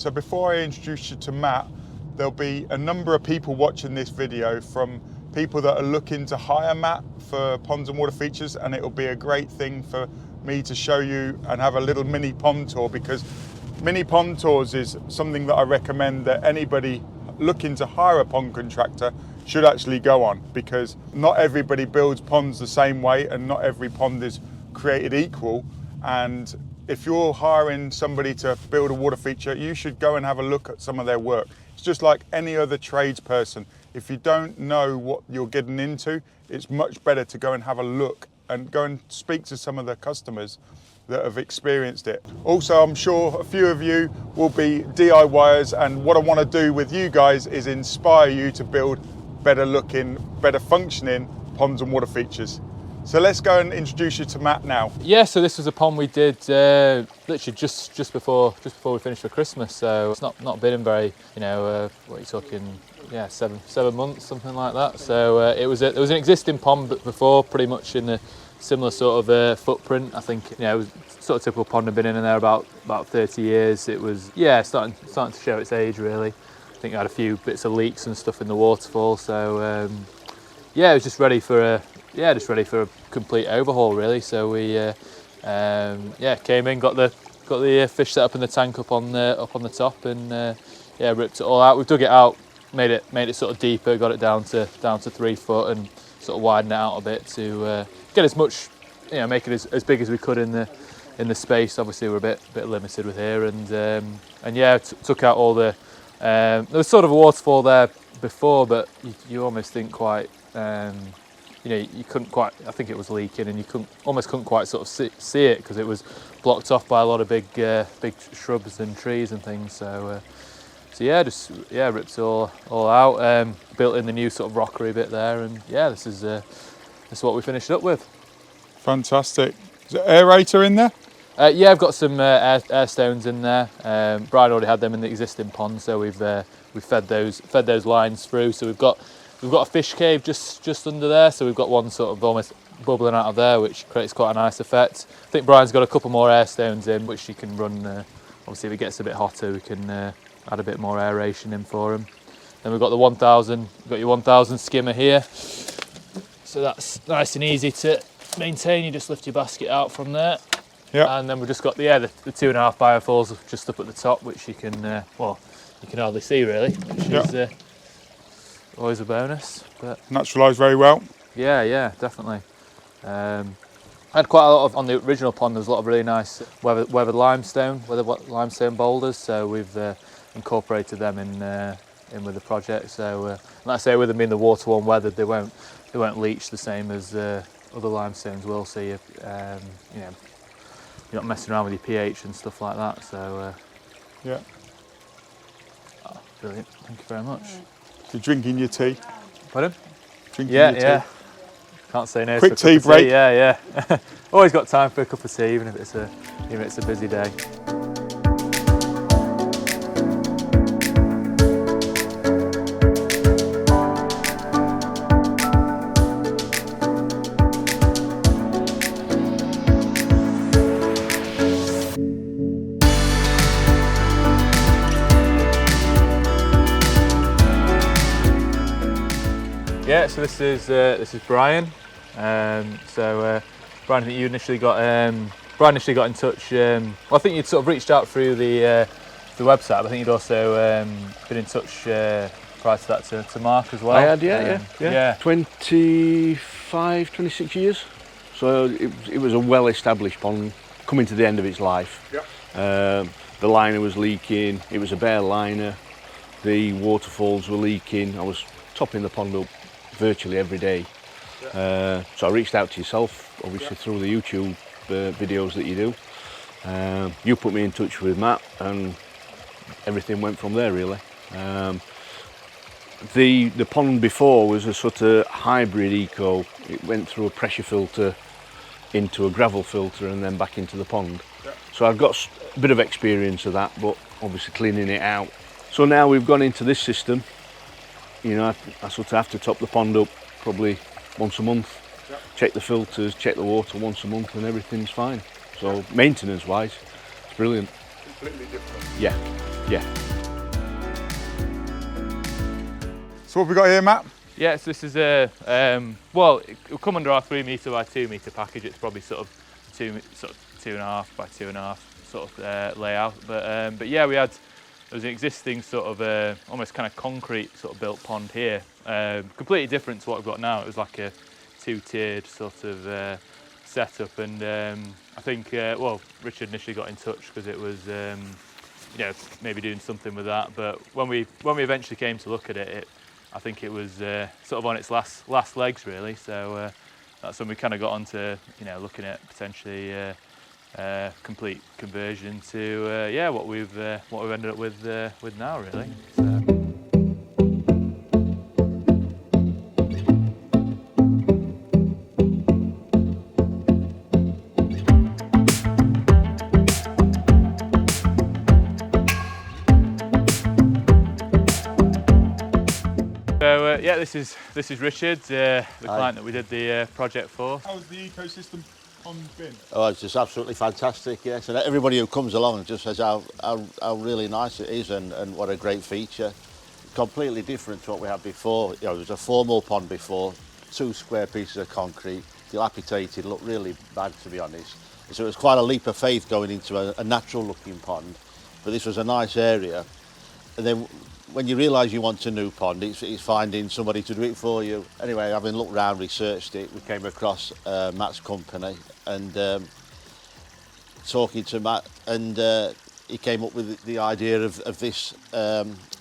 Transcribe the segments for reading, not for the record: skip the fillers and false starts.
So before I introduce you to Matt, there'll be a number of people watching this video, from people that are looking to hire Matt for ponds and water features, and it'll be a great thing for me to show you and have a little mini pond tour, because mini pond tours is something that I recommend that anybody looking to hire a pond contractor should actually go on, because not everybody builds ponds the same way and not every pond is created equal. And if you're hiring somebody to build a water feature, you should go and have a look at some of their work. It's just like any other tradesperson. If you don't know what you're getting into, it's much better to go and have a look and go and speak to some of the customers that have experienced it. Also, I'm sure a few of you will be DIYers, and what I want to do with you guys is inspire you to build better looking, better functioning ponds and water features. So let's go and introduce you to Matt now. Yeah, so this was a pond we did literally just before we finished for Christmas. So it's not been in very, what are you talking? Yeah, seven months, something like that. So it was an existing pond before, pretty much in the similar sort of footprint. I think it was sort of typical pond, had been in there about 30 years. It was starting to show its age really. I think it had a few bits of leaks and stuff in the waterfall. So it was just ready for a complete overhaul really. So we came in, got the fish set up in the tank up on the top, and ripped it all out. We've dug it out, made it sort of deeper, got it down to 3 foot, and sort of widened it out a bit to get as much, make it as big as we could in the space. Obviously we're a bit limited with here, and took out all the there was sort of a waterfall there before, but you almost didn't quite you couldn't quite, I think it was leaking, and you almost couldn't quite sort of see it because it was blocked off by a lot of big shrubs and trees and things. So ripped it all out, built in the new sort of rockery bit there, and this is what we finished up with. Fantastic. Is there aerator in there? I've got some air stones in there. Brian already had them in the existing pond, so we've fed those lines through. So we've got a fish cave just under there, so we've got one sort of almost bubbling out of there, which creates quite a nice effect. I think Brian's got a couple more air stones in, which you can run. Obviously, if it gets a bit hotter, we can add a bit more aeration in for them. Then we've got the 1000. You've got your 1000 skimmer here, so that's nice and easy to maintain. You just lift your basket out from there. Yeah. And then we've just got the 2.5 biofills just up at the top, which you can you can hardly see really, which is always a bonus. But Naturalised very well. Yeah, definitely. I had quite a lot on the original pond. There's a lot of really nice weathered limestone boulders, so we've incorporated them in with the project. So like I say, with them being the water-worn weathered, they won't leach the same as other limestones will. So you're not messing around with your pH and stuff like that. So brilliant. Thank you very much. You're drinking your tea. Pardon? Drinking your tea. Can't say no. Quick tea break. Yeah. Always got time for a cup of tea, even if it's a busy day. Yeah, so this is Brian. Brian, I think you initially got in touch. Well, I think you'd sort of reached out through the website, but I think you'd also been in touch prior to that to Mark as well. I had, yeah. 25, 26 years. So it was a well-established pond coming to the end of its life. Yeah. The liner was leaking. It was a bare liner. The waterfalls were leaking. I was topping the pond up virtually every day. So I reached out to yourself, obviously through the YouTube videos that you do. You put me in touch with Matt, and everything went from there really. The pond before was a sort of hybrid eco. It went through a pressure filter into a gravel filter and then back into the pond. Yeah. So I've got a bit of experience of that, but obviously cleaning it out. So now we've gone into this system. I sort of have to top the pond up probably once a month, check the filters, check the water once a month, and everything's fine. So maintenance wise, it's brilliant. Completely different. Yeah. Yeah. So what have we got here, Matt? Yeah, so this is a well, it'll come under our 3 metre by 2 metre package. It's probably sort of 2.5 by 2.5 sort of layout. But yeah, there was an existing sort of almost kind of concrete sort of built pond here, completely different to what we've got now. It was like a 2-tiered sort of setup, and I think well, Richard initially got in touch because it was you know, maybe doing something with that. But when we eventually came to look at it, I think it was sort of on its last legs really. So that's when we kind of got onto, you know, looking at potentially complete conversion to yeah, what we've ended up with now really. So yeah, this is Richard, the client that we did the project for. How's the ecosystem pond been? Oh, it's just absolutely fantastic, yes. And everybody who comes along just says how really nice it is and what a great feature. Completely different to what we had before. You know, there was a formal pond before, 2 square pieces of concrete, dilapidated, looked really bad to be honest. So it was quite a leap of faith going into a natural looking pond, but this was a nice area. And then when you realise you want a new pond, it's finding somebody to do it for you. Anyway, having looked around, researched it, we came across Matt's company and talking to Matt, and he came up with the idea of this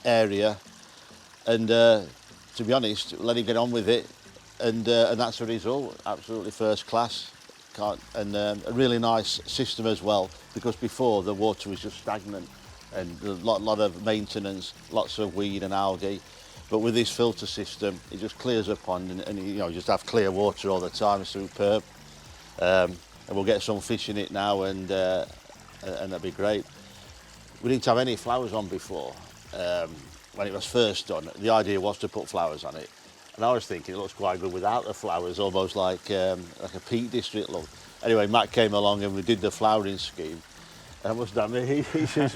area, and to be honest, let him get on with it, and that's the result. Absolutely first class, and a really nice system as well, because before the water was just stagnant and a lot of maintenance, lots of weed and algae. But with this filter system, it just clears the pond, and you know, just have clear water all the time. It's superb. And we'll get some fish in it now, and that'll be great. We didn't have any flowers on before. When it was first done, the idea was to put flowers on it, and I was thinking it looks quite good without the flowers, almost like a Peak District look. Anyway, Matt came along and we did the flowering scheme. I must admit, it's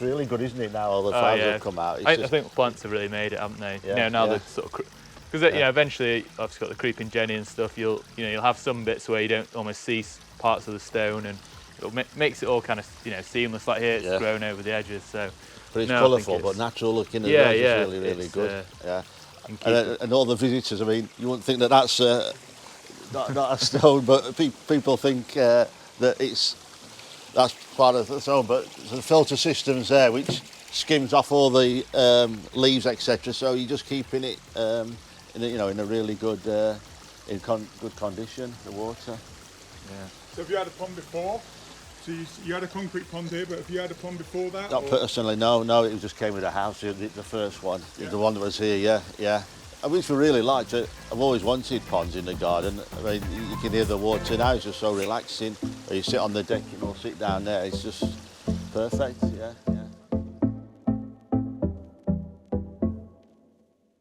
really good, isn't it, now all the flowers have come out. I think the plants have really made it, haven't they? Yeah, you know, now yeah. the sort of, because you know, eventually, obviously got the creeping jenny and stuff. You'll have some bits where you don't almost see parts of the stone, and it makes it all kind of, you know, seamless. Like here, it's grown over the edges. So, but it's colourful, but natural looking as well. It's really good. Yeah, and all the visitors. I mean, you wouldn't think that that's not a stone, but people think that that's part of the stone. But the filter system's there, which skims off all the leaves, etc. So you're just keeping it, in a really good, good condition. The water. Yeah. So have you had a pond before? So you had a concrete pond here, but have you had a pond before that? Not personally, no. It just came with the house, the first one, the one that was here, yeah. I which we really liked it. I've always wanted ponds in the garden. I mean, you can hear the water now, it's just so relaxing. You sit on the deck, you know, sit down there, it's just perfect, yeah.